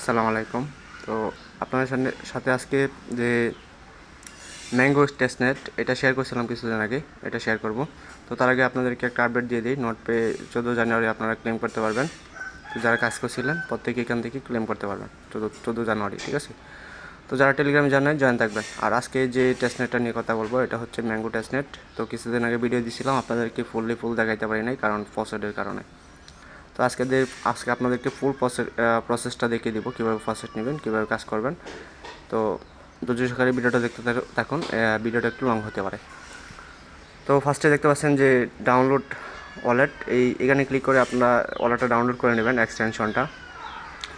আসসালামু আলাইকুম। তো আপনাদের সাথে আজকে যে ম্যাঙ্গো টেস্টনেট এটা শেয়ার করছিলাম কিছুদিন আগে, এটা শেয়ার করব। তো তার আগে আপনাদেরকে একটা আপডেট দিয়ে দিই। নোটপে 14 জানুয়ারি আপনারা ক্লেম করতে পারবেন। তো যারা কাজ করছিলেন প্রত্যেকে এখান থেকে ক্লেম করতে পারবেন 14 জানুয়ারি, ঠিক আছে? তো যারা টেলিগ্রামে জানেন জয়েন থাকবেন। আর আজকে যে টেস্টনেটটা নিয়ে কথা বলবো এটা হচ্ছে ম্যাঙ্গো টেস্টনেট। তো কিছুদিন আগে ভিডিও দিয়েছিলাম, আপনাদেরকে ফুল দেখাইতে পারি নাই কারণ ফসেটের কারণে। তো আজকে আপনাদেরকে ফুল প্রসেসটা দেখিয়ে দিব, কীভাবে ফসেট নেবেন, কীভাবে কাজ করবেন। তো ধৈর্য সহকারে ভিডিওটা দেখতে থাকুন, ভিডিওটা একটু লং হতে পারে। তো ফার্স্টে দেখতে পাচ্ছেন যে ডাউনলোড ওয়ালেট, এখানে ক্লিক করে আপনারা ওয়ালেটটা ডাউনলোড করে নেবেন, এক্সটেনশনটা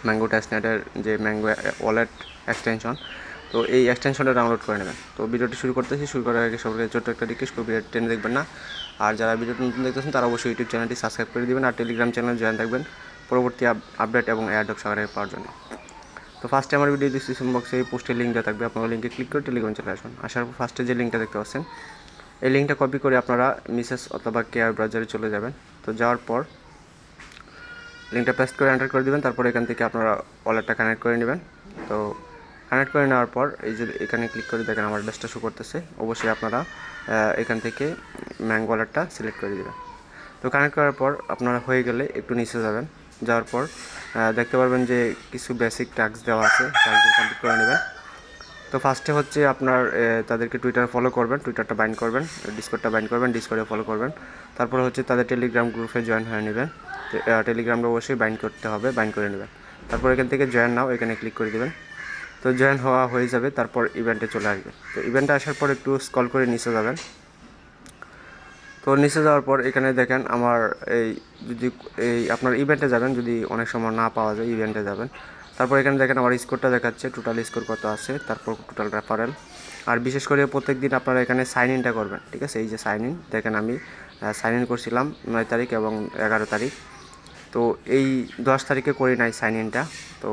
ম্যাঙ্গো টেস্টনেটের যে ম্যাঙ্গো ওয়ালেট এক্সটেনশন। তো এই এক্সটেনশনটা ডাউনলোড করে নেবেন। তো ভিডিওটি শুরু করার আগে সবাইকে ছোট্ট একটা রিকোয়েস্ট করব, ভিডিও টেনে দেখবেন না। আর যারা ভিডিওটি নতুন দেখতেছেন তারা অবশ্যই ইউটিউব চ্যানেলটি সাবস্ক্রাইব করে দেবেন আর টেলিগ্রাম চ্যানেল জয়েন থাকবেন পরবর্তী আপডেট এবং এয়ারড্রপ সহকারে পাওয়ার জন্য। তো ফার্স্টে আমার ভিডিও ডিসক্রিপশন বক্সে এই পোস্টের লিঙ্ক দেওয়া থাকবে, আপনারা লিঙ্কে ক্লিক করে টেলিগ্রাম চলে আসুন। আসার পর ফার্স্টে যে লিঙ্কটা দেখতে পাচ্ছেন এই লিঙ্কটা কপি করে আপনারা মিসেস অথবা কেয়ার ব্রাউজারে চলে যাবেন। তো যাওয়ার পর লিঙ্কটা পেস্ট করে এন্টার করে দেবেন। তারপর এখান থেকে আপনারা ওয়ালেটটা কানেক্ট করে নেবেন। তো কানেক্ট করে নেওয়ার পর এই যে এখানে ক্লিক করে দেখেন আমার অ্যাড্রেসটা শো করতেছে। অবশ্যই আপনারা এখান থেকে ম্যাঙ্গো ওয়ালেটটা সিলেক্ট করে দেবেন। তো কানেক্ট করার পর আপনারা হয়ে গেলে একটু নিচে যাবেন, যাওয়ার পর দেখতে পারবেন যে কিছু বেসিক টাস্ক দেওয়া আছে, টাস্কগুলো কমপ্লিট করে নেবেন। তো ফার্স্টে হচ্ছে আপনার তাদেরকে টুইটার ফলো করবেন, টুইটারটা বাইন্ড করবেন, ডিসকর্ডটা বাইন্ড করবেন, ডিসকর্ডে ফলো করবেন। তারপরে হচ্ছে তাদের টেলিগ্রাম গ্রুপে জয়েন হয়ে নেবেন। টেলিগ্রামটা অবশ্যই বাইন্ড করতে হবে, বাইন্ড করে নেবেন। তারপর এখান থেকে জয়েন নাও এখানে ক্লিক করে দেবেন। তো জয়েন হওয়া হয়ে যাবে, তারপর ইভেন্টে চলে আসবে। তো ইভেন্টে আসার পর একটু স্ক্রল করে নিচে যাবেন। তো নিচে যাওয়ার পর এখানে দেখেন আমার যদি আপনার ইভেন্টে যাবেন, যদি অনেক সময় না পাওয়া যায় ইভেন্টে যাবেন। তারপর এখানে দেখেন আমার স্কোরটা দেখাচ্ছে, টোটাল স্কোর কত আছে, তারপর টোটাল রেফারেল। আর বিশেষ করে প্রত্যেক দিন আপনারা এখানে সাইন ইনটা করবেন, ঠিক আছে? এই যে সাইন ইন দেখেন, আমি সাইন ইন করছিলাম 9 তারিখ এবং 11 তারিখ। তো এই 10 তারিখে করি নাই সাইন ইনটা। তো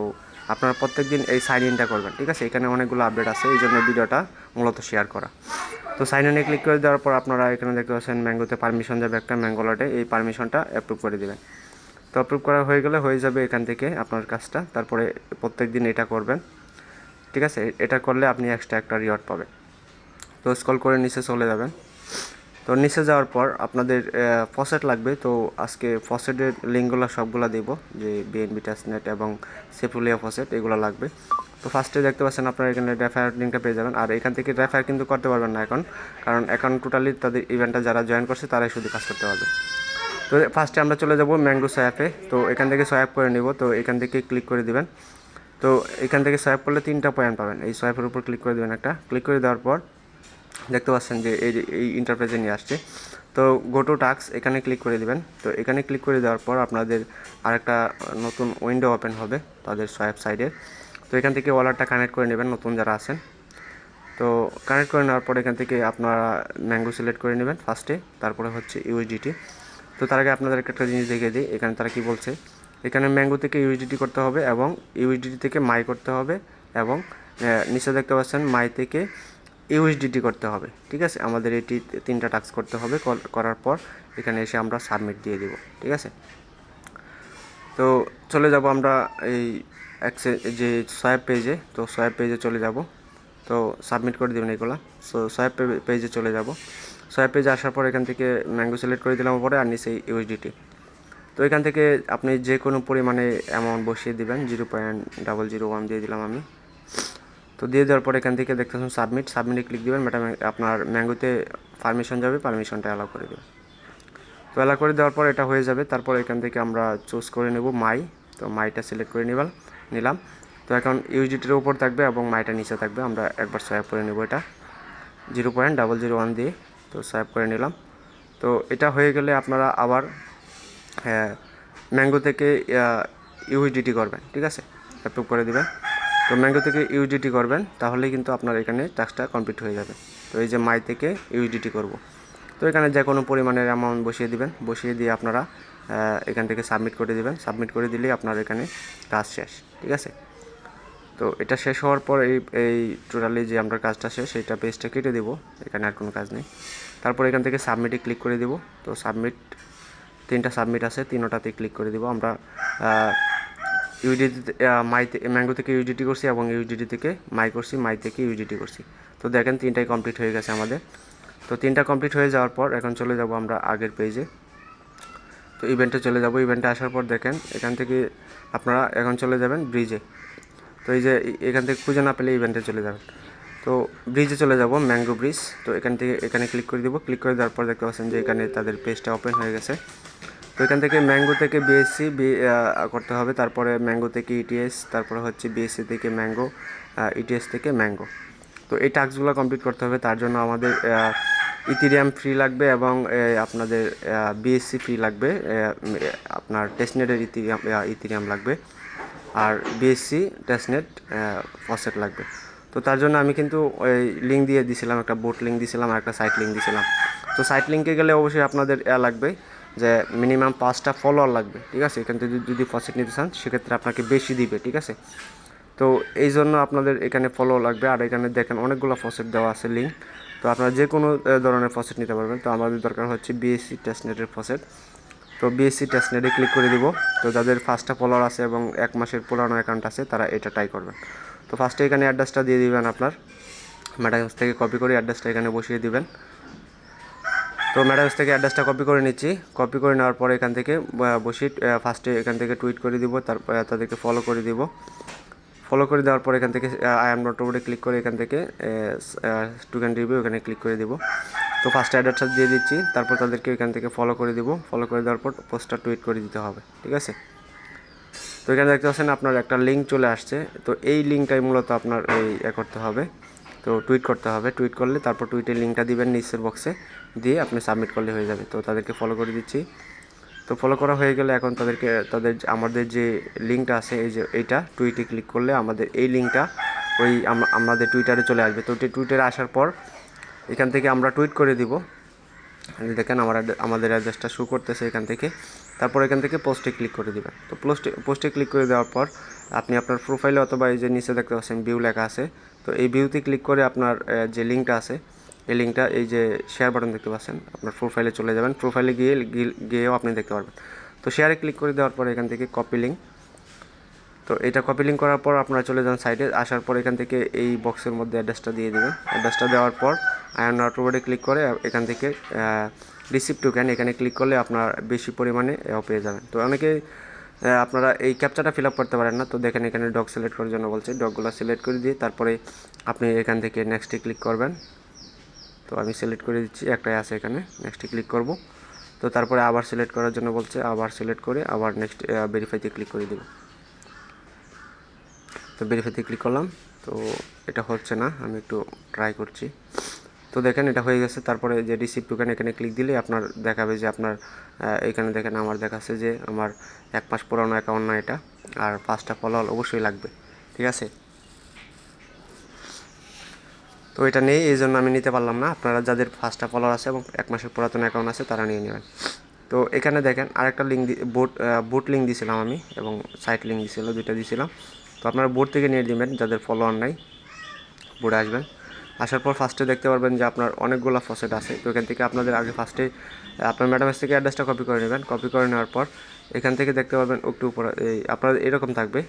আপনারা প্রত্যেক দিন এই সাইন ইনটা করবেন, ঠিক আছে? এখানে অনেকগুলো আপডেট আছে, এই জন্য ভিডিওটা মূলত শেয়ার করা। তো সাইন ইনে ক্লিক করে দেওয়ার পর আপনারা এখানে দেখতে পাচ্ছেন ম্যাঙ্গোতে পারমিশন যাবে একটা, ম্যাঙ্গো ওয়ালেটে এই পারমিশনটা অ্যাপ্রুভ করে দেবেন। তো অ্যাপ্রুভ করা হয়ে গেলে হয়ে যাবে এখান থেকে আপনার কাজটা। তারপরে প্রত্যেক দিন এটা করবেন, ঠিক আছে? এটা করলে আপনি এক্সট্রা একটা রিওয়ার্ড পাবেন। তো স্ক্রল করে নিচে চলে যাবেন। তো নিচে যাওয়ার পর আপনাদের ফসেট লাগবে। তো আজকে ফসেটের লিঙ্কগুলো সবগুলো দেব, যে বিএনবি টেস্টনেট এবং সেফুলিয়া ফসেট এগুলো লাগবে। তো ফার্স্টে দেখতে পাচ্ছেন আপনারা এখানে রেফার লিঙ্কটা পেয়ে যাবেন। আর এখান থেকে রেফার কিন্তু করতে পারবেন না এখন, কারণ এখন টোটালি তাদের ইভেন্টটা যারা জয়েন করছে তারাই শুধু কাজ করতে পারবে। তো ফার্স্টে আমরা চলে যাব ম্যাঙ্গো সোয়াপে। তো এখান থেকে সোয়াপ করে নেব। তো এখান থেকে ক্লিক করে দিবেন। তো এখান থেকে সোয়াপ করলে 3টা পয়েন্ট পাবেন। এই সোয়াপের উপর ক্লিক করে দেবেন একটা, ক্লিক করে দেওয়ার পর দেখতে পাচ্ছেন যে এই ইন্টারফেসে নিয়ে আসছে। তো গো টু টাস্ক এখানে ক্লিক করে দিবেন। তো এখানে ক্লিক করে দেওয়ার পর আপনাদের আরেকটা নতুন উইন্ডো ওপেন হবে তাদের সোয়াপ সাইডে। তো এখান থেকে ওয়ালেটটা কানেক্ট করে নেবেন নতুন যারা আছেন। তো কানেক্ট করে নেওয়ার পর এখান থেকে আপনারা ম্যাঙ্গো সিলেক্ট করে নেবেন ফার্স্টে, তারপরে হচ্ছে ইউএসডিটি। তো তার আগে আপনাদেরকে একটা জিনিস দেখিয়ে দিই, এখানে তারা কি বলছে। এখানে ম্যাঙ্গো থেকে ইউএসডিটি করতে হবে এবং ইউএসডিটি থেকে মাই করতে হবে এবং নিচে দেখতে পাচ্ছেন মাই থেকে ইউএসডিটি করতে হবে, ঠিক আছে? আমাদের এটি 3টা টাস্ক করতে হবে। করার পর এখানে এসে আমরা সাবমিট দিয়ে দেব, ঠিক আছে? তো চলে যাব আমরা এই যে সোয়াপ পেজে। তো সোয়াপ পেজে চলে যাব। তো সাবমিট করে দেবেন এগুলো। সো সোয়াপ পেজে চলে যাব। সোয়াপ পেজে আসার পর এখান থেকে ম্যাঙ্গো সিলেক্ট করে দিলাম পরে, আর নিচে ইউএসডিটি। তো এখান থেকে আপনি যে কোনো পরিমাণে অ্যামাউন্ট বসিয়ে দিবেন, 0.001 দিয়ে দিলাম আমি। তো দিয়ে দেওয়ার পর এখান থেকে দেখতেছেন সাবমিটে ক্লিক দিবেন। ম্যাডাম আপনার ম্যাঙ্গোতে পারমিশন যাবে, পারমিশনটা অ্যালাউ করে দেবেন। তো অ্যালাউ করে দেওয়ার পর এটা হয়ে যাবে। তারপর এখান থেকে আমরা চুজ করে নেব মাই। তো মাইটা সিলেক্ট করে নিলাম। তো এখন ইউজিটির উপর থাকবে এবং মাইটা নিচে থাকবে। আমরা একবার সোয়াইপ করে নেব এটা 0.001 দিয়ে। তো সোয়াইপ করে নিলাম। তো এটা হয়ে গেলে আপনারা আবার ম্যাঙ্গো থেকে ইউজিটি করবেন, ঠিক আছে? অ্যাপ্রুভ করে দিবেন। তো ম্যাঙ্গো থেকে ইউজিটি করবেন, তাহলেই কিন্তু আপনার এখানে টাস্কটা কমপ্লিট হয়ে যাবে। তো এই যে মাই থেকে ইউজিটি করব। তো এখানে যে কোনো পরিমাণের অ্যামাউন্ট বসিয়ে দিবেন, বসিয়ে দিয়ে আপনারা এখান থেকে সাবমিট করে দিবেন। সাবমিট করে দিলেই আপনার এখানে কাজ শেষ, ঠিক আছে? তো এটা শেষ হওয়ার পর এই টোটালি যে আমরা কাজটা শেষ, সেইটা পেজটা কেটে দেবো, এখানে আর কোনো কাজ নেই। তারপর এখান থেকে সাবমিটে ক্লিক করে দেবো। তো সাবমিট 3টা সাবমিট আছে, 3টাতে ক্লিক করে দেবো আমরা। ইউডিটি ম্যাঙ্গো থেকে ইউডিটি করছি এবং ইউডিটি থেকে মাই করছি, মাই থেকে ইউডিটি করছি। তো দেখেন 3টাই কমপ্লিট হয়ে গেছে আমাদের। তো 3টা কমপ্লিট হয়ে যাওয়ার পর এখন চলে যাব আমরা আগের পেজে। তো ইভেন্টে চলে যাব। ইভেন্টে আসার পর দেখেন এখান থেকে আপনারা এখন চলে যাবেন ব্রিজে। তো এই যে এখান থেকে খুঁজে না পেলে ইভেন্টে চলে যাবেন। তো ব্রিজে চলে যাব, ম্যাঙ্গো ব্রিজ। তো এখান থেকে এখানে ক্লিক করে দেবো। ক্লিক করে দেওয়ার পর দেখতে পাচ্ছেন যে এখানে তাদের পেজটা ওপেন হয়ে গেছে। তো এখান থেকে ম্যাঙ্গো থেকে বিএসসি করতে হবে, তারপরে ম্যাঙ্গো থেকে ইটিএস, তারপরে হচ্ছে বিএসসি থেকে ম্যাঙ্গো, ইটিএস থেকে ম্যাঙ্গো। তো এই টাস্কগুলো কমপ্লিট করতে হবে। তার জন্য আমাদের ইথিরিয়াম ফ্রি লাগবে এবং আপনাদের বিএসসি ফ্রি লাগবে, আপনার টেস্টনেটের ইথিরিয়াম লাগবে, আর বিএসসি টেস্টনেট ফসেট লাগবে। তো তার জন্য আমি কিন্তু ওই লিঙ্ক দিয়ে দিয়েছিলাম, একটা বোট লিঙ্ক দিয়েছিলাম আর একটা সাইট লিঙ্ক দিয়েছিলাম। তো সাইট লিঙ্কে গেলে অবশ্যই আপনাদের লাগবে যে মিনিমাম 5টা ফলোয়ার লাগবে, ঠিক আছে। এখান থেকে যদি ফসেট নিতে চান সেক্ষেত্রে আপনাকে বেশি দিবে, ঠিক আছে। তো এই জন্য আপনাদের এখানে ফলো লাগবে। আর এখানে দেখেন অনেকগুলো ফসেট দেওয়া আছে লিঙ্ক। তো আপনারা যে কোনো ধরনের ফসেট নিতে পারবেন। তো আমাদের দরকার হচ্ছে বিএসসি টেস্টনেটের ফসেট। তো বিএসসি টেস্টনেটে ক্লিক করে দিব। তো যাদের 5টা ফলোয়ার আছে এবং 1 মাসের পুরানো অ্যাকাউন্ট আছে তারা এটা ট্রাই করবেন। তো ফার্স্টে এখানে অ্যাড্রেসটা দিয়ে দিবেন, আপনার মেটাহাউস থেকে কপি করে অ্যাড্রেসটা এখানে বসিয়ে দিবেন। তো মেটাহাউস থেকে অ্যাড্রেসটা কপি করে নিচ্ছি। কপি করে নেওয়ার পরে এখান থেকে বসিয়ে ফার্স্টে এখান থেকে টুইট করে দিব, তারপর তাদেরকে ফলো করে দিব। ফলো করে দেওয়ার পর এখান থেকে আই এম নট রোবটে ক্লিক করে এখান থেকে টোকেন রিভিউ এখানে ক্লিক করে দিব। তো ফার্স্ট অ্যাড্রেসটা দিয়ে দিচ্ছি, তারপর তাদেরকে এখান থেকে ফলো করে দিব। ফলো করে দেওয়ার পর পোস্টটা টুইট করে দিতে হবে, ঠিক আছে। তো এখানে দেখতে পাচ্ছেন আপনার একটা লিঙ্ক চলে আসছে। তো এই লিঙ্কটাই মূলত আপনার এই করতে হবে। তো টুইট করতে হবে। টুইট করলে তারপর টুইটের লিঙ্কটা দিবেন নিচের বক্সে, দিয়ে আপনি সাবমিট করলে হয়ে যাবে। তো তাদেরকে ফলো করে দিচ্ছি। তো ফলো করা হয়ে গেলে এখন তাদেরকে আমাদের যে লিঙ্কটা আছে এই যে এইটা টুইটে ক্লিক করলে আমাদের এই লিঙ্কটা ওই আমাদের টুইটারে চলে আসবে। তো টুইটারে আসার পর এখান থেকে আমরা টুইট করে দিব। দেখেন আমাদের অ্যাড্রেসটা শো করতেছে এখান থেকে। তারপর এখান থেকে পোস্টে ক্লিক করে দিবেন। তো পোস্টে ক্লিক করে দেওয়ার পর আপনি আপনার প্রোফাইলে অথবা এই যে নিচে দেখতে পাচ্ছেন ভিউ লেখা আছে, তো এই ভিউতে ক্লিক করে আপনার যে লিঙ্কটা আছে এই লিঙ্কটা এই যে শেয়ার বাটন দেখতে পাচ্ছেন আপনার প্রোফাইলে চলে যাবেন। প্রোফাইলে গিয়েও আপনি দেখতে পারবেন। তো শেয়ারে ক্লিক করে দেওয়ার পর এখান থেকে কপি লিঙ্ক, তো এটা কপি লিঙ্ক করার পর আপনারা চলে যান সাইটে। আসার পর এখান থেকে এই বক্সের মধ্যে অ্যাড্রেসটা দিয়ে দেবেন। অ্যাড্রেসটা দেওয়ার পর আই এম নট রোবটে ক্লিক করে এখান থেকে রিসিভ টোকেন এখানে ক্লিক করলে আপনার বেশি পরিমাণে পেয়ে যাবেন। তো অনেকে আপনারা এই ক্যাপচাটা ফিল আপ করতে পারেন না। তো দেখেন এখানে ডগ সিলেক্ট করার জন্য বলছে, ডগগুলো সিলেক্ট করে দিয়ে তারপরে আপনি এখান থেকে নেক্সটে ক্লিক করবেন। তো আমি সিলেক্ট করে দিচ্ছি, একটাই আছে এখানে, নেক্সটে ক্লিক করব। তো তারপরে আবার সিলেক্ট করার জন্য বলছে, আবার সিলেক্ট করে আবার নেক্সট ভেরিফাইতে ক্লিক করে দেব। তো ভেরিফাইতে ক্লিক করলাম। তো এটা হচ্ছে না, আমি একটু ট্রাই করছি। তো দেখেন এটা হয়ে গেছে। তারপরে যে রিসিভ টোকেন এখানে ক্লিক দিলে আপনার দেখাবে যে আপনার এখানে দেখেন আমার দেখাচ্ছে যে আমার 1 মাস পুরানো অ্যাকাউন্ট না এটা, আর 5টা ফলোয়ার অবশ্যই লাগবে, ঠিক আছে। তো এটা নেই, এই জন্য আমি নিতে পারলাম না। আপনারা যাদের 5টা ফলোয়ার আছে এবং 1 মাসের পুরাতন অ্যাকাউন্ট আছে তারা নিয়ে নেবেন। তো এখানে দেখেন আরেকটা লিঙ্ক বোট লিঙ্ক দিয়েছিলাম আমি এবং সাইট লিঙ্ক দিয়েছিল, দুইটা দিয়েছিলাম। তো আপনারা বোট থেকে নিয়ে নেবেন, যাদের ফলোয়ার নাই বোর্ডে আসবেন। আসার পর ফার্স্টে দেখতে পারবেন যে আপনার অনেকগুলো ফসেট আছে। তো এখান থেকে আপনাদের আগে ফার্স্টে আপনার ম্যাডামের থেকে অ্যাড্রেসটা কপি করে নেবেন। কপি করে নেওয়ার পর এখান থেকে দেখতে পারবেন একটু উপরে এই আপনার এরকম থাকবে,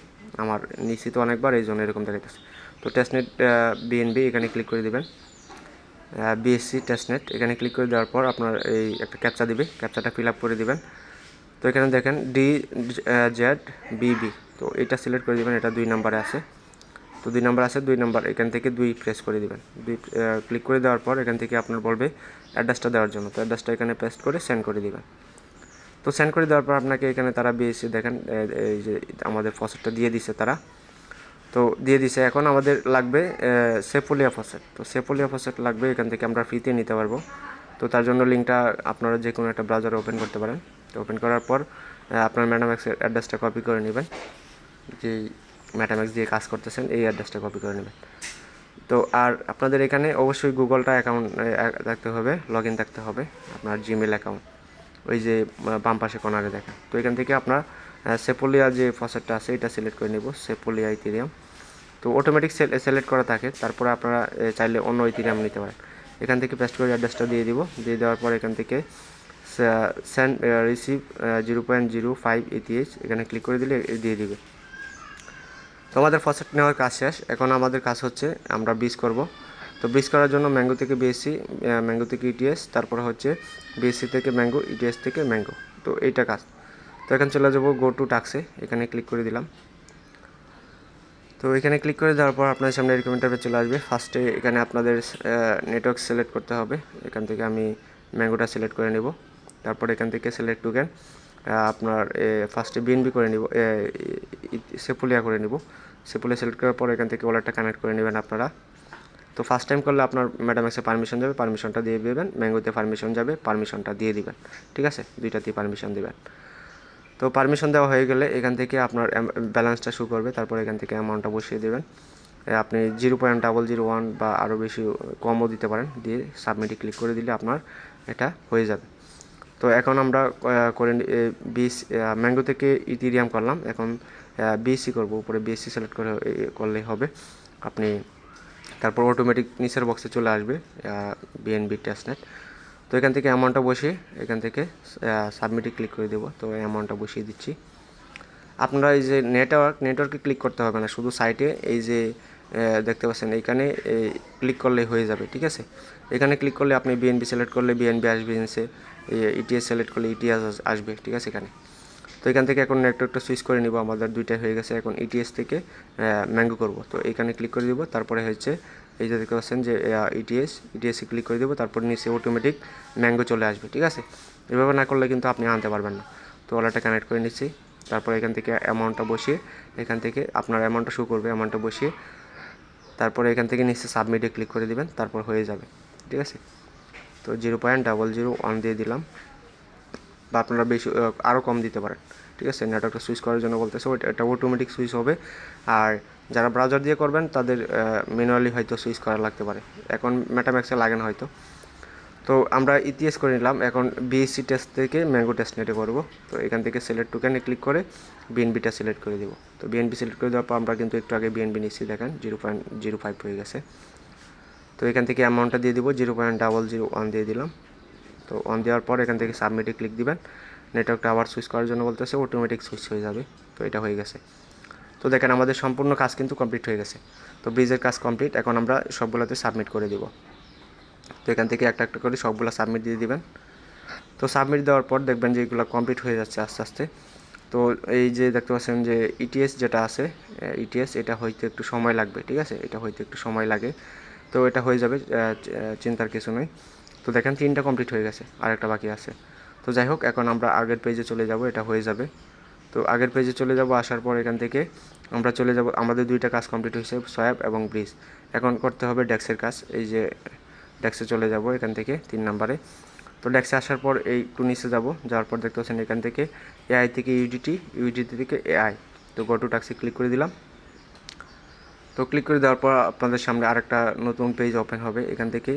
আমার নিশ্চিত অনেকবার এই জন্য এরকম দেখাইতেছে। তো টেস্টনেট বিএনবি এখানে ক্লিক করে দেবেন, বিএসসি টেস্টনেট এখানে ক্লিক করে দেওয়ার পর আপনার এই একটা ক্যাপচা দিবে, ক্যাপচাটা ফিল আপ করে দিবেন। তো এখানে দেখেন DZBB, তো এটা সিলেক্ট করে দেবেন, এটা 2 নম্বরে আছে। তো 2 নম্বর আছে, 2 নম্বর এখান থেকে 2 প্রেস করে দিবেন। 2 ক্লিক করে দেওয়ার পর এখান থেকে আপনার বলবে অ্যাড্রেসটা দেওয়ার জন্য। তো অ্যাড্রেসটা এখানে পেস্ট করে সেন্ড করে দিবেন। তো সেন্ড করে দেওয়ার পর আপনাকে এখানে তারা বিএসসি দেখেন এই যে আমাদের ফসেটটা দিয়ে দিছে তারা, তো দিয়ে দিছে। এখন আমাদের লাগবে সেফোলিয়া ফসেট। তো সেফোলিয়া ফসেট লাগবে, এখান থেকে আমরা ফ্রিতে নিতে পারবো। তো তার জন্য লিঙ্কটা আপনারা যে কোনো একটা ব্রাউজারে ওপেন করতে পারেন। তো ওপেন করার পর আপনার ম্যাটাম্যাক্সের অ্যাড্রেসটা কপি করে নেবেন, যেই ম্যাটাম্যাক্স দিয়ে কাজ করতেছেন এই অ্যাড্রেসটা কপি করে নেবেন। তো আর আপনাদের এখানে অবশ্যই গুগলটা অ্যাকাউন্ট থাকতে হবে, লগ ইন থাকতে হবে, আপনার জিমেল অ্যাকাউন্ট ওই যে বাম পাশে কর্নারে দেখেন। তো এখান থেকে আপনার সেপোলিয়া যে ফসেটটা আছে এটা সিলেক্ট করে নেব, সেপোলিয়া ইথেরিয়াম। তো অটোমেটিক সিলেক্ট করা থাকে, তারপরে আপনারা চাইলে অন্য ইথেরিয়াম নিতে পারেন। এখান থেকে পেস্ট করে অ্যাড্রেসটা দিয়ে দিব, দিয়ে দেওয়ার পর এখান থেকে সেন্ড রিসিভ 0.05 ETH এখানে ক্লিক করে দিলে দিয়ে দিবে। তো আমাদের ফসেট নেওয়ার কাজ শেষ। এখন আমাদের কাজ হচ্ছে আমরা ব্রিজ করব। তো ব্রিজ করার জন্য ম্যাঙ্গো থেকে বিএসসি, ম্যাঙ্গো থেকে ইটিএস, তারপরে হচ্ছে বিএসসি থেকে ম্যাঙ্গো, ইটিএস থেকে ম্যাঙ্গো। তো এইটা কাজ। তো এখানে চলে যাব গো টু টাস্কে, এখানে ক্লিক করে দিলাম। তো এখানে ক্লিক করে দেওয়ার পর আপনাদের সামনে এরকম ইন্টারফেস চলে আসবে। ফার্স্টে এখানে আপনাদের নেটওয়ার্ক সিলেক্ট করতে হবে। এখান থেকে আমি ম্যাঙ্গোটা সিলেক্ট করে নেব। তারপর এখান থেকে সিলেক্ট টুকেন আপনার ফার্স্টে বিএনবি করে নিব, সেপুলিয়া করে নিব। সেপুলিয়া সিলেক্ট করার পর এখান থেকে ওয়ালেটটা কানেক্ট করে নেবেন আপনারা। তো ফার্স্ট টাইম করলে আপনার ম্যাডামেক্সে পারমিশন যাবে, পারমিশনটা দিয়ে দেবেন। ম্যাঙ্গোতে পারমিশন যাবে, পারমিশনটা দিয়ে দিবেন। ঠিক আছে, দুইটাতেই পারমিশন দেবেন। তো পারমিশন দেওয়া হয়ে গেলে এখান থেকে আপনার ব্যালেন্সটা শো করবে। তারপর এখান থেকে অ্যামাউন্টটা বসিয়ে দেবেন। আপনি 0.001 বা আরও বেশি কমও দিতে পারেন, দিয়ে সাবমিটে ক্লিক করে দিলে আপনার এটা হয়ে যাবে। তো এখন আমরা করে ম্যাঙ্গো থেকে ইথিরিয়াম করলাম, এখন বিএসসি করব। উপরে বিএসসি সিলেক্ট করলেই হবে। আপনি তারপর অটোমেটিক নিচের বক্সে চলে আসবে বিএনবি টেস্টনেট। তো এখান থেকে অ্যামাউন্টটা বসিয়ে এখান থেকে সাবমিটে ক্লিক করে দেবো। তো অ্যামাউন্টটা বসিয়ে দিচ্ছি। আপনারা এই যে নেটওয়ার্কে ক্লিক করতে হবে না, শুধু সাইটে এই যে দেখতে পাচ্ছেন এইখানে ক্লিক করলেই হয়ে যাবে। ঠিক আছে, এখানে ক্লিক করলে আপনি বিএনবি সিলেক্ট করলে বিএনবি আসবে, নিচে ইটিএস সিলেক্ট করলে ইটিএস আসবে। ঠিক আছে, এখানে তো এখান থেকে এখন নেটওয়ার্কটা সুইচ করে নিব। আমাদের দুইটা হয়ে গেছে, এখন ইটিএস থেকে ম্যাঙ্গো করব। তো এখানে ক্লিক করে দিব। তারপরে হচ্ছে এই যে দেখতে পাচ্ছেন যে ইটিএসে ক্লিক করে দেবো। তারপর নিচে অটোমেটিক ম্যাঙ্গো চলে আসবে। ঠিক আছে, এভাবে না করলে কিন্তু আপনি আনতে পারবেন না। তো ওলাটা কানেক্ট করে নিচ্ছি। তারপর এখান থেকে অ্যামাউন্টটা বসিয়ে এখান থেকে আপনার অ্যামাউন্টটা শো করবে, অ্যামাউন্টটা বসিয়ে তারপরে এখান থেকে নিচে সাবমিটে ক্লিক করে দিবেন। তারপর হয়ে যাবে। ঠিক আছে, তো 0.001 দিয়ে দিলাম, বা আপনারা বেশি আরও কম দিতে পারেন। ঠিক আছে, নেটওয়ার্কটা সুইচ করার জন্য বলতেছে, এটা অটোমেটিক সুইচ হবে। আর যারা ব্রাউজার দিয়ে করবেন তাদের ম্যানুয়ালি হয়তো সুইচ করা লাগতে পারে, এখন মেটাম্যাক্সে লাগে না হয়তো। তো আমরা ইতিএস করে নিলাম, এখন বিএসসি টেস্ট থেকে ম্যাঙ্গো টেস্ট নেটে করবো। তো এখান থেকে সিলেক্ট টোকেনে ক্লিক করে বিএনবিটা সিলেক্ট করে দেবো। তো বিএনবি সিলেক্ট করে দেওয়ার পর আমরা কিন্তু একটু আগে বিএনবি নিচ্ছি, দেখেন 0.05 হয়ে গেছে। তো এখান থেকে অ্যামাউন্টটা দিয়ে দিব, 0.001 দিয়ে দিলাম। তো অন দেওয়ার পর এখান থেকে সাবমিটে ক্লিক দিবেন। নেটওয়ার্কটা আবার সুইচ করার জন্য বলতেছে, অটোমেটিক সুইচ হয়ে যাবে। তো এটা হয়ে গেছে। তো দেখেন আমাদের সম্পূর্ণ কাজ কিন্তু কমপ্লিট হয়ে গেছে। তো ব্রিজের কাজ কমপ্লিট, এখন আমরা সবগুলোতে সাবমিট করে দিব। তো এখান থেকে একটা একটা করে সবগুলো সাবমিট দিয়ে দিবেন। তো সাবমিট দেওয়ার পর দেখবেন যে এগুলো কমপ্লিট হয়ে যাচ্ছে আস্তে আস্তে। তো এই যে দেখতে পাচ্ছেন যে ইটিএস যেটা আছে, ইটিএস এটা হইতে একটু সময় লাগবে। ঠিক আছে, এটা হইতে একটু সময় লাগে। তো এটা হয়ে যাবে, চিন্তার কিছু নেই। তো দেখেন 3টা কমপ্লিট হয়ে গেছে, আর একটা বাকি আছে। তো যাই হোক, এখন আমরা আগের পেজে চলে যাব, এটা হয়ে যাবে। তো আগের পেজে চলে যাব, আসার পর এখান থেকে আমরা চলে যাব, আমাদের 2টা কাজ কমপ্লিট হয়েছে, সোয়াপ এবং ব্রিজ। এখন করতে হবে ডেক্সের কাজ। এই যে ডেক্সে চলে যাব এখান থেকে 3 নম্বরে। তো ডেক্সে আসার পর এই একটু নিচে যাব, যাওয়ার পর দেখতে পাচ্ছেন এখান থেকে এআই থেকে ইউডিটি থেকে এআই। তো গো টু টাস্কে ক্লিক করে দিলাম। তো ক্লিক করে দেওয়ার পর আপনাদের সামনে আরেকটা নতুন পেজ ওপেন হবে। এখান থেকে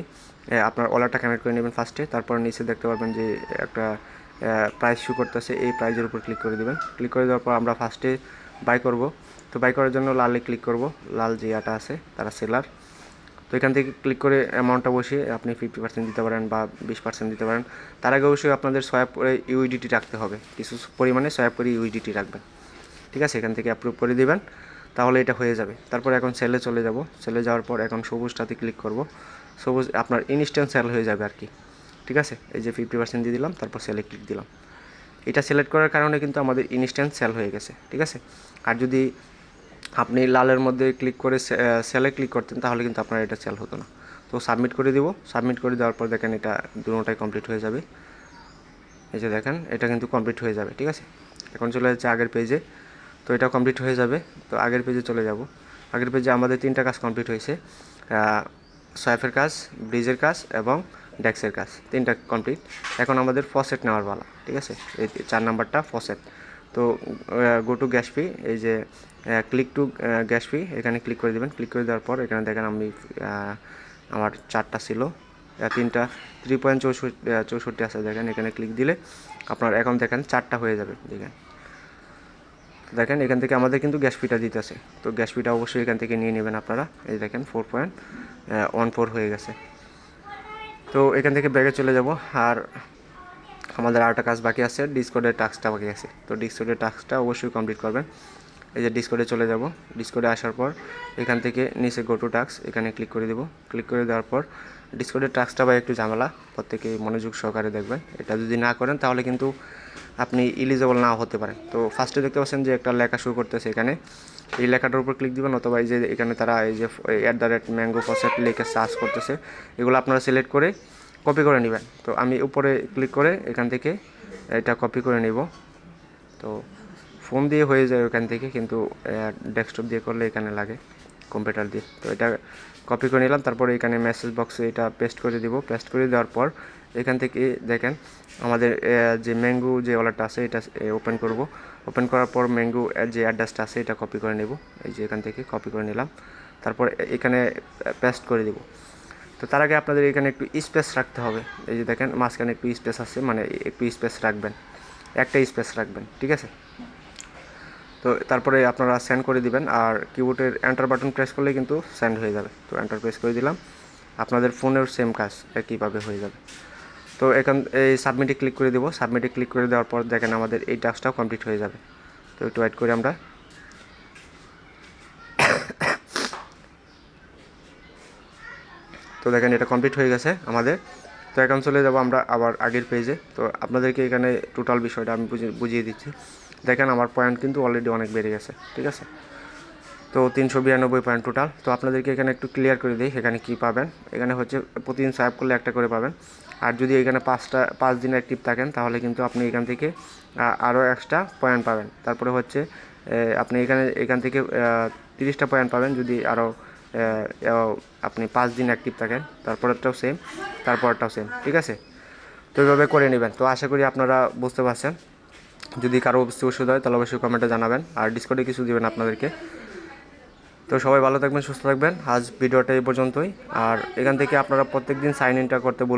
আপনার ওয়ালেটটা কানেক্ট করে নেবেন ফার্স্টে। তারপর নিচে দেখতে পারবেন যে একটা প্রাইস শো করতেছে, এই প্রাইজের উপর ক্লিক করে দেবেন। ক্লিক করে দেওয়ার পর আমরা ফার্স্টে বাই করব। তো বাই করার জন্য লালে ক্লিক করব, লাল যে আটা আছে তারা সেলার। তো এখান থেকে ক্লিক করে অ্যামাউন্টটা বসিয়ে আপনি 50% দিতে পারেন বা 20% দিতে পারেন। তার আগে অবশ্যই আপনাদের সোয়াপ করে ইউইডিটি রাখতে হবে, কিছু পরিমাণে সোয়াপ করে ইউইডিটি রাখবেন। ঠিক আছে, এখান থেকে অ্যাপ্রুভ করে দিবেন, তাহলে এটা হয়ে যাবে। তারপর এখন সেলে চলে যাব। সেলে যাওয়ার পর এখন সবুজটাতে ক্লিক করব। সবুজ আপনার ইনস্ট্যান্ট সেল হয়ে যাবে আর কি। ঠিক আছে, এই যে 50% দিয়ে দিলাম, তারপর সেলে ক্লিক দিলাম। এটা সিলেক্ট করার কারণে কিন্তু আমাদের ইনস্ট্যান্ট সেল হয়ে গেছে। ঠিক আছে, আর যদি আপনি লালের মধ্যে ক্লিক করে সেলে ক্লিক করতেন তাহলে কিন্তু আপনার এটা সেল হতো না। তো সাবমিট করে দিব। সাবমিট করে দেওয়ার পর দেখেন এটা দুটোটাই কমপ্লিট হয়ে যাবে। এই যে দেখেন এটা কিন্তু কমপ্লিট হয়ে যাবে। ঠিক আছে, এখন চলে যাচ্ছে আগের পেজে। তো এটা কমপ্লিট হয়ে যাবে। তো আগের পেজে চলে যাব। আগের পেজে আমাদের 3টা কাজ কমপ্লিট হয়েছে, সোয়াপের কাজ, ব্রিজের কাজ এবং ডেক্সের কাজ, 3টা কমপ্লিট। এখন আমাদের ফসেট নেওয়ার পালা। ঠিক আছে, এই 4 নাম্বারটা ফসেট। তো গো টু গ্যাস ফি, এই যে ক্লিক টু গ্যাস ফি, এখানে ক্লিক করে দেবেন। ক্লিক করে দেওয়ার পর এখানে দেখেন আমি আমার 4টা ছিল, 3টা 3.64 আছে দেখেন। এখানে ক্লিক দিলে আপনার এখন দেখেন 4টা হয়ে যাবে। দেখেন এখান থেকে আমাদের কিন্তু গ্যাস ফিটা দিতেছে। তো গ্যাস ফিটা অবশ্যই এখান থেকে নিয়ে নেবেন আপনারা। এই দেখেন 4.14 হয়ে গেছে। তো এখান থেকে ব্যাগে চলে যাব। আর আমাদের আরেকটা কাজ বাকি আছে, ডিসকর্ডের টাস্কটা বাকি আছে। তো ডিসকর্ডের টাস্কটা অবশ্যই কমপ্লিট করবেন। এই যে ডিসকর্ডে চলে যাব। ডিসকর্ডে আসার পর এখান থেকে নিচে গো টু টাস্ক এখানে ক্লিক করে দেব। ক্লিক করে দেওয়ার পর ডিসকর্ডের টাস্কটা বা একটু ঝামেলা, প্রত্যেকে মনোযোগ সহকারে দেখবেন। এটা যদি না করেন তাহলে কিন্তু আপনি এলিজিবল নাও হতে পারেন। তো ফার্স্টে দেখতে পাচ্ছেন যে একটা লেখা শুরু করতেছে, এখানে এই লেখাটার উপর ক্লিক দিবেন, অথবা এই যে এখানে তারা এই যে @mango faucet লিখে সার্চ করতেছে, এগুলো আপনারা সিলেক্ট করে কপি করে নেবেন। তো আমি উপরে ক্লিক করে এখান থেকে এটা কপি করে নিব। তো ফোন দিয়ে হয়ে যায় ওখান থেকে, কিন্তু ডেস্কটপ দিয়ে করলে এখানে লাগে কম্পিউটার দিয়ে। তো এটা কপি করে নিলাম, তারপরে এখানে মেসেজ বক্সে এটা পেস্ট করে দিব। পেস্ট করে দেওয়ার পর এখান থেকে দেখেন আমাদের যে ম্যাঙ্গো যে ওয়ালেটটা আছে এটা ওপেন করব। ওপেন করার পর ম্যাঙ্গো যে অ্যাড্রেসটা আছে এটা কপি করে নেব। এই যে এখান থেকে কপি করে নিলাম, তারপর এখানে পেস্ট করে দেব। তো তার আগে আপনাদের এখানে একটু স্পেস রাখতে হবে। এই যে দেখেন মাঝখানে একটু স্পেস আছে, মানে একটু স্পেস রাখবেন, একটা স্পেস রাখবেন, ঠিক আছে। তো তারপরে আপনারা সেন্ড করে দিবেন, আর কিবোর্ডের এন্টার বাটন প্রেস করলে কিন্তু সেন্ড হয়ে যাবে। তো এন্টার প্রেস করে দিলাম, আপনাদের ফোনের সেম কাজ একইভাবে হয়ে যাবে। তো এই সাবমিটে ক্লিক করে দেবো। সাবমিটে ক্লিক করে দেওয়ার পর দেখেন আমাদের এই টাস্কটাও কমপ্লিট হয়ে যাবে। তো একটু ওয়েট করি আমরা। তো দেখেন এটা কমপ্লিট হয়ে গেছে আমাদের। তো এখন চলে যাব আমরা আবার আগের পেজে। তো আপনাদেরকে এখানে টোটাল বিষয়টা আমি বুঝিয়ে দিচ্ছি। দেখেন আমার পয়েন্ট কিন্তু অলরেডি অনেক বেড়ে গেছে, ঠিক আছে। তো 392 পয়েন্ট টোটাল। তো আপনাদেরকে এখানে একটু ক্লিয়ার করে দিই এখানে কি পাবেন। এখানে হচ্ছে প্রতিদিন সোয়াইপ করলে একটা করে পাবেন, আর যদি এখানে 5 দিন অ্যাক্টিভ থাকেন তাহলে কিন্তু আপনি এখান থেকে আরও এক্সট্রা পয়েন্ট পাবেন। তারপরে হচ্ছে আপনি এখান থেকে 30টা পয়েন্ট পাবেন যদি আরও আপনি 5 দিন অ্যাক্টিভ থাকেন। তারপরেরটাও সেম, তারপরটাও সেম, ঠিক আছে। তো এইভাবে করে নেবেন। তো আশা করি আপনারা বুঝতে পারছেন। যদি কারো বুঝতে অসুবিধা হয় তাহলে অবশ্যই কমেন্টে জানাবেন, আর ডিসকর্ডে কিছু দিবেন আপনাদেরকে। তো সবাই ভালো থাকবেন, সুস্থ থাকবেন। আজ ভিডিওটা এই পর্যন্তই। আর এখান থেকে আপনারা প্রত্যেকদিন সাইন ইনটা করতে বলবেন।